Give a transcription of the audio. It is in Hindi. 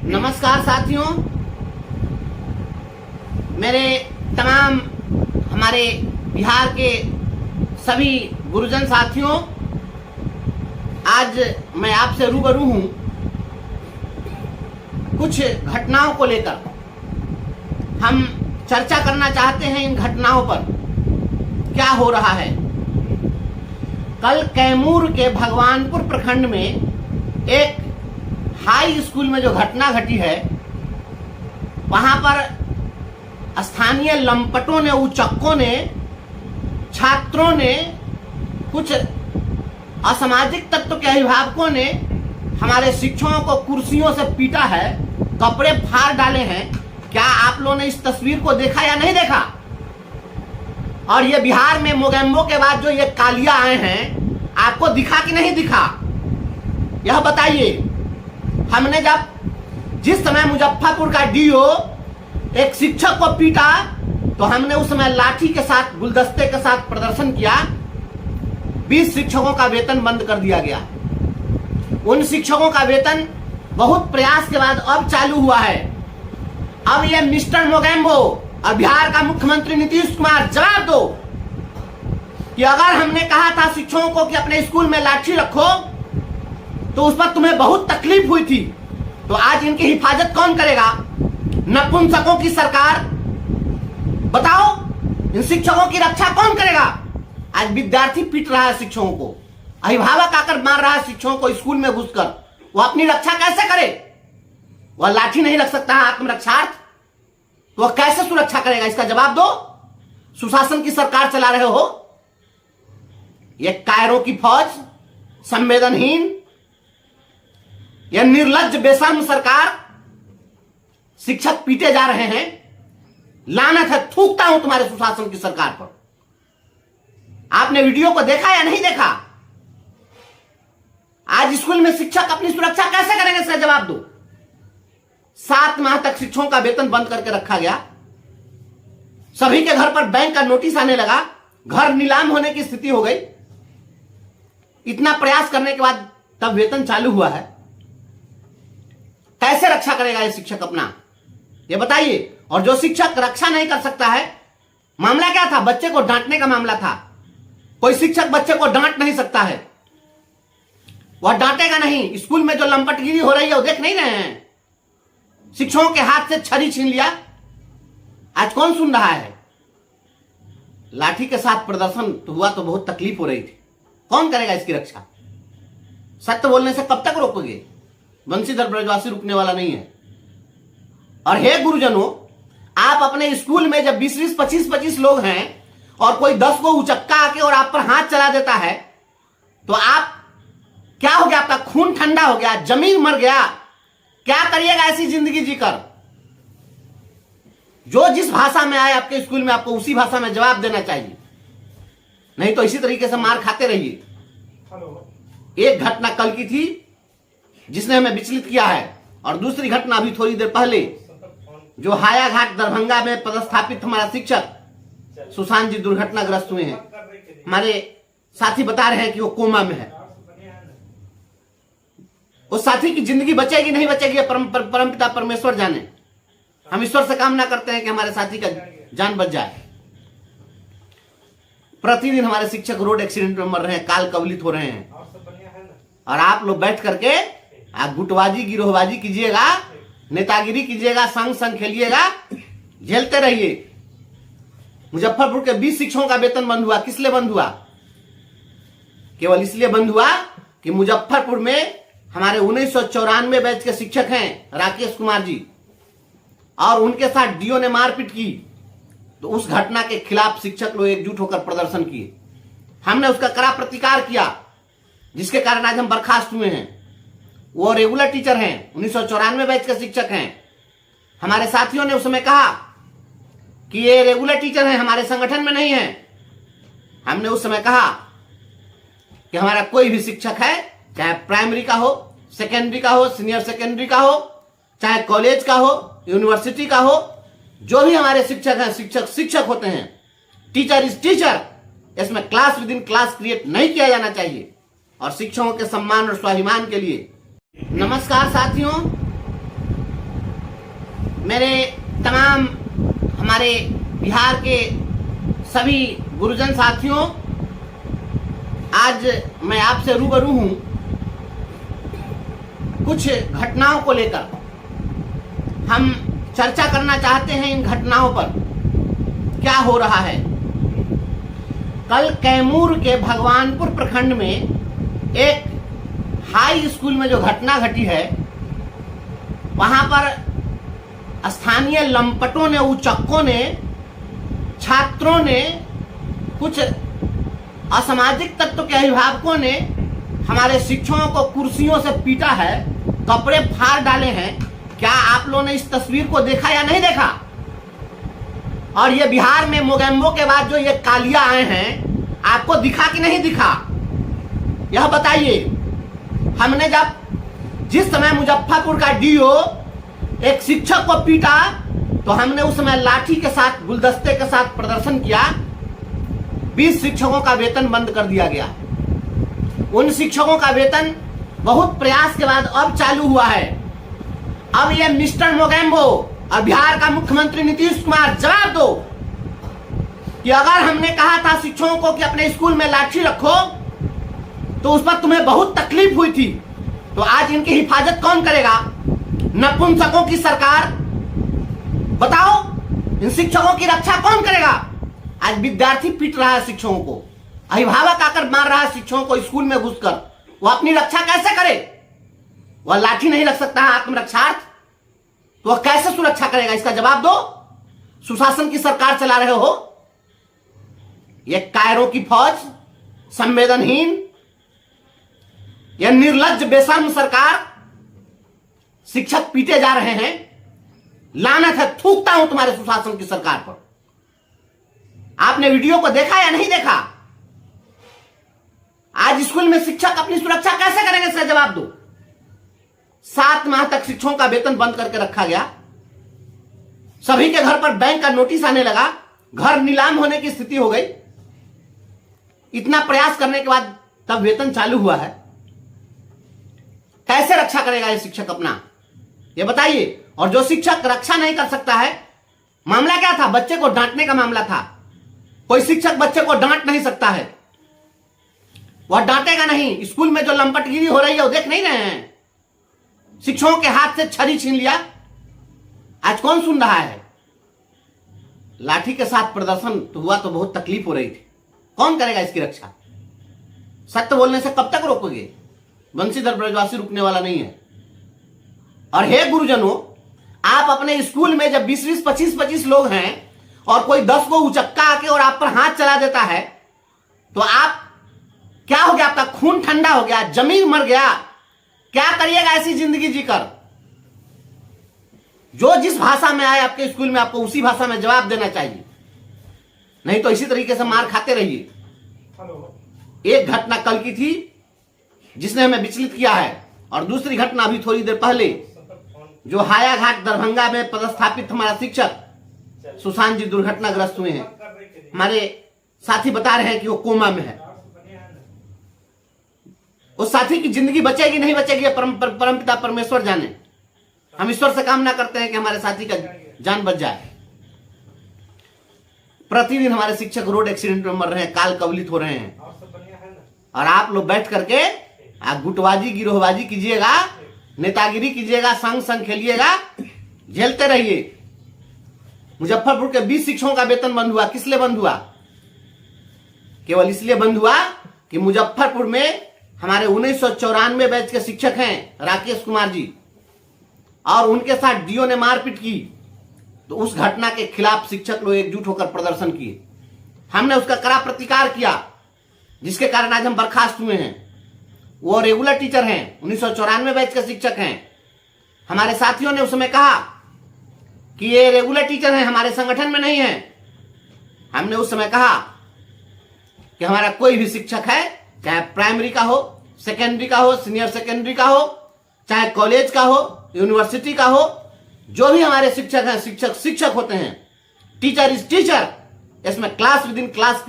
नमस्कार साथियों, मेरे तमाम हमारे बिहार के सभी गुरुजन साथियों, आज मैं आपसे रूबरू हूँ कुछ घटनाओं को लेकर। हम चर्चा करना चाहते हैं इन घटनाओं पर, क्या हो रहा है। कल कैमूर के भगवानपुर प्रखंड में एक हाई स्कूल में जो घटना घटी है, वहां पर स्थानीय लंपटों ने, उचक्कों ने, छात्रों ने, कुछ असामाजिक तत्व के अभिभावकों ने हमारे शिक्षकों को कुर्सियों से पीटा है, कपड़े फाड़ डाले हैं। क्या आप लोगों ने इस तस्वीर को देखा या नहीं देखा? और ये बिहार में मोगेम्बो के बाद जो ये कालिया आए हैं, आपको दिखा कि नहीं दिखा, यह बताइए। हमने जिस समय मुजफ्फरपुर का डीओ एक शिक्षक को पीटा, तो हमने उस समय लाठी के साथ, गुलदस्ते के साथ प्रदर्शन किया। 20 शिक्षकों का वेतन बंद कर दिया गया। उन शिक्षकों का वेतन बहुत प्रयास के बाद अब चालू हुआ है। अब ये मिस्टर मोगेम्बो और बिहार का मुख्यमंत्री नीतीश कुमार जवाब दो कि अगर हमने कहा था शिक्षकों को कि अपने स्कूल में लाठी रखो, तो उस पर तुम्हें बहुत तकलीफ हुई थी, तो आज इनकी हिफाजत कौन करेगा? नपुंसकों की सरकार। बताओ, इन शिक्षकों की रक्षा कौन करेगा? आज विद्यार्थी पीट रहा है शिक्षकों को, अभिभावक आकर मार रहा है शिक्षकों को स्कूल में घुसकर। वो अपनी रक्षा कैसे करे? वह लाठी नहीं रख सकता है आत्मरक्षार्थ, तो वह कैसे सुरक्षा करेगा? इसका जवाब दो। सुशासन की सरकार चला रहे हो, ये कायरों की फौज, संवेदनहीन, यह निर्लज्ज बेशर्म सरकार। शिक्षक पीटे जा रहे हैं, लानत है, थूकता हूं तुम्हारे सुशासन की सरकार पर। आपने वीडियो को देखा या नहीं देखा? आज स्कूल में शिक्षक अपनी सुरक्षा कैसे करेंगे, इसका जवाब दो। 7 माह तक शिक्षकों का वेतन बंद करके रखा गया। सभी के घर पर बैंक का नोटिस आने लगा, घर नीलाम होने की स्थिति हो गई। इतना प्रयास करने के बाद तब वेतन चालू हुआ है। कैसे रक्षा करेगा ये शिक्षक अपना, ये बताइए। और जो शिक्षक रक्षा नहीं कर सकता है, मामला क्या था? बच्चे को डांटने का मामला था। कोई शिक्षक बच्चे को डांट नहीं सकता है, वह डांटेगा नहीं। स्कूल में जो लंपटगिरी हो रही है वो देख नहीं रहे हैं? शिक्षकों के हाथ से छड़ी छीन लिया, आज कौन सुन रहा है? लाठी के साथ प्रदर्शन तो हुआ, तो बहुत तकलीफ हो रही थी। कौन करेगा इसकी रक्षा? सत्य बोलने से कब तक रोकोगे? बंशीधर ब्रजवासी रुकने वाला नहीं है। और हे गुरुजनों, आप अपने स्कूल में जब 20-20, 25-25 लोग हैं और कोई 10 को उचक्का आके और आप पर हाथ चला देता है, तो आप क्या हो गया? आपका खून ठंडा हो गया, जमीन मर गया। क्या करिएगा ऐसी जिंदगी जीकर? जो जिस भाषा में आए आपके स्कूल में, आपको उसी भाषा में जवाब देना चाहिए, नहीं तो इसी तरीके से मार खाते रहिए। एक घटना कल की थी जिसने हमें विचलित किया है, और दूसरी घटना अभी थोड़ी देर पहले जो हायाघाट दरभंगा में पदस्थापित हमारा शिक्षक सुशांत जी दुर्घटनाग्रस्त हुए हैं। हमारे साथी बता रहे हैं कि वो कोमा में है। उस साथी की जिंदगी बचेगी नहीं बचेगी, परमपिता परमेश्वर जाने। हम ईश्वर से कामना करते हैं कि हमारे साथी का जान बच जाए। प्रतिदिन हमारे शिक्षक रोड एक्सीडेंट में मर रहे हैं, काल कवलित हो रहे हैं, और आप लोग बैठ करके आप गुटबाजी, गिरोहबाजी कीजिएगा, नेतागिरी कीजिएगा, संग संग खेलिएगा, झेलते रहिए। मुजफ्फरपुर के 20 शिक्षकों का वेतन बंद हुआ। किस लिए बंद हुआ? केवल इसलिए बंद हुआ कि मुजफ्फरपुर में हमारे 1994 बैच के शिक्षक हैं राकेश कुमार जी, और उनके साथ डीओ ने मारपीट की। तो उस घटना के खिलाफ शिक्षक लोग एकजुट होकर प्रदर्शन किए। हमने उसका कड़ा प्रतिकार किया, जिसके कारण आज हम बर्खास्त हुए हैं। वो रेगुलर टीचर हैं, 1994 बैच के शिक्षक हैं। हमारे साथियों ने उस समय कहा कि ये रेगुलर टीचर हैं, हमारे संगठन में नहीं है। हमने उस समय कहा कि हमारा कोई भी शिक्षक है, चाहे प्राइमरी का हो, सेकेंडरी का हो, सीनियर सेकेंडरी का हो, चाहे कॉलेज का हो, यूनिवर्सिटी का हो, जो भी हमारे शिक्षक हैं, शिक्षक शिक्षक होते हैं। Teacher is teacher. इसमें class within class create नहीं किया जाना चाहिए। और शिक्षकों के सम्मान और स्वाभिमान के लिए नमस्कार साथियों, मेरे तमाम हमारे बिहार के सभी गुरुजन साथियों, आज मैं आपसे रूबरू हूं कुछ घटनाओं को लेकर। हम चर्चा करना चाहते हैं इन घटनाओं पर, क्या हो रहा है। कल कैमूर के भगवानपुर प्रखंड में एक हाई स्कूल में जो घटना घटी है, वहां पर स्थानीय लंपटों ने, उचक्कों ने, छात्रों ने, कुछ असामाजिक तत्व के अभिभावकों ने हमारे शिक्षकों को कुर्सियों से पीटा है, कपड़े फाड़ डाले हैं। क्या आप लोगों ने इस तस्वीर को देखा या नहीं देखा? और ये बिहार में मोगेम्बो के बाद जो ये कालिया आए हैं, आपको दिखा कि नहीं दिखा, यह बताइए। हमने जब जिस समय मुजफ्फरपुर का डीओ एक शिक्षक को पीटा, तो हमने उस समय लाठी के साथ, गुलदस्ते के साथ प्रदर्शन किया। 20 शिक्षकों का वेतन बंद कर दिया गया। उन शिक्षकों का वेतन बहुत प्रयास के बाद अब चालू हुआ है। अब ये मिस्टर मोगेम्बो और बिहार का मुख्यमंत्री नीतीश कुमार जवाब दो कि अगर हमने कहा था शिक्षकों को कि अपने स्कूल में लाठी रखो, तो उस पर तुम्हें बहुत तकलीफ हुई थी, तो आज इनकी हिफाजत कौन करेगा? नपुंसकों की सरकार। बताओ, इन शिक्षकों की रक्षा कौन करेगा? आज विद्यार्थी पीट रहा है शिक्षकों को, अभिभावक आकर मार रहा है शिक्षकों को स्कूल में घुसकर। वो अपनी रक्षा कैसे करे? वह लाठी नहीं रख सकता है आत्मरक्षार्थ, तो वह कैसे सुरक्षा करेगा? इसका जवाब दो। सुशासन की सरकार चला रहे हो, ये कायरों की फौज, संवेदनहीन, यह निर्लज्ज बेशर्म सरकार। शिक्षक पीटे जा रहे हैं, लानत है, थूकता हूं तुम्हारे सुशासन की सरकार पर। आपने वीडियो को देखा या नहीं देखा? आज स्कूल में शिक्षक अपनी सुरक्षा कैसे करेंगे, इसका जवाब दो। 7 माह तक शिक्षकों का वेतन बंद करके रखा गया। सभी के घर पर बैंक का नोटिस आने लगा, घर नीलाम होने की स्थिति हो गई। इतना प्रयास करने के बाद तब वेतन चालू हुआ है। कैसे रक्षा करेगा ये शिक्षक अपना, ये बताइए। और जो शिक्षक रक्षा नहीं कर सकता है, मामला क्या था? बच्चे को डांटने का मामला था। कोई शिक्षक बच्चे को डांट नहीं सकता है, वह डांटेगा नहीं। स्कूल में जो लंपटगिरी हो रही है वो देख नहीं रहे हैं? शिक्षकों के हाथ से छड़ी छीन लिया, आज कौन सुन रहा है? लाठी के साथ प्रदर्शन तो हुआ, तो बहुत तकलीफ हो रही थी। कौन करेगा इसकी रक्षा? सत्य बोलने से कब तक रोकोगे? बंशीधर ब्रजवासी रुकने वाला नहीं है। और हे गुरुजनों, आप अपने स्कूल में जब 20-20, 25-25 लोग हैं और कोई 10 को उचक्का आके और आप पर हाथ चला देता है, तो आप क्या हो गया? आपका खून ठंडा हो गया, जमीन मर गया। क्या करिएगा ऐसी जिंदगी जीकर? जो जिस भाषा में आए आपके स्कूल में, आपको उसी भाषा में जवाब देना चाहिए, नहीं तो इसी तरीके से मार खाते रहिए। एक घटना कल की थी जिसने हमें विचलित किया है, और दूसरी घटना अभी थोड़ी देर पहले जो हायाघाट दरभंगा में पदस्थापित हमारा शिक्षक सुशांत जी दुर्घटनाग्रस्त हुए हैं। हमारे साथी बता रहे हैं कि वो कोमा में है। उस साथी की जिंदगी बचेगी नहीं बचेगी, परमपिता परमेश्वर जाने। हम ईश्वर से कामना करते हैं कि हमारे साथी का जान बच जाए। प्रतिदिन हमारे शिक्षक रोड एक्सीडेंट में मर रहे हैं, काल कवलित हो रहे हैं, और आप लोग बैठ करके आप गुटबाजी, गिरोहबाजी कीजिएगा, नेतागिरी कीजिएगा, संग संग खेलिएगा, झेलते रहिए। मुजफ्फरपुर के 20 शिक्षकों का वेतन बंद हुआ। किस लिए बंद हुआ? केवल इसलिए बंद हुआ कि मुजफ्फरपुर में हमारे 1994 बैच के शिक्षक हैं राकेश कुमार जी, और उनके साथ डीओ ने मारपीट की। तो उस घटना के खिलाफ शिक्षक लोग एकजुट होकर प्रदर्शन किए। हमने उसका कड़ा प्रतिकार किया, जिसके कारण आज हम बर्खास्त हुए हैं। वो रेगुलर टीचर हैं, 1994 बैच के शिक्षक हैं। हमारे साथियों ने उस समय कहा कि ये रेगुलर टीचर हैं, हमारे संगठन में नहीं है। हमने उस समय कहा कि हमारा कोई भी शिक्षक है, चाहे प्राइमरी का हो, सेकेंडरी का हो, सीनियर सेकेंडरी का हो, चाहे कॉलेज का हो, यूनिवर्सिटी का हो, जो भी हमारे शिक्षक हैं, शिक्षक शिक्षक होते हैं। Teacher is teacher. इसमें क्लास विद इन क्लास